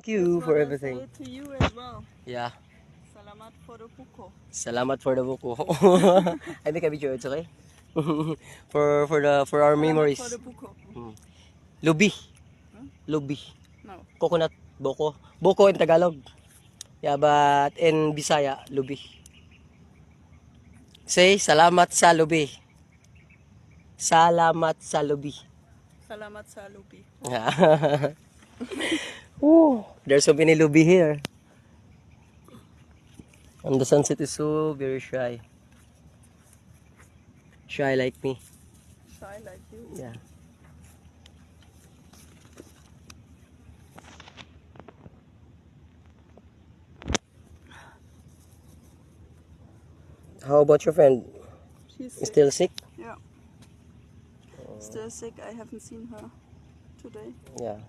Thank you for I everything. say to you as well. Yeah. Salamat for the buko. Salamat for the buko. I make a video, it's okay? for our Salamat memories. for the buko. Lubi. Huh? Lubi. No. Coconut boko. Boko in Tagalog. Yeah, but in Bisaya, lubi. Say salamat sa lubi. Salamat sa lubi. Salamat sa lupi. Ooh, there's so many lubi here. And the sunset is so very shy. Shy like me. Shy like you. Yeah. How about your friend? She's sick. Still sick? Yeah. Still sick. I haven't seen her today. Yeah.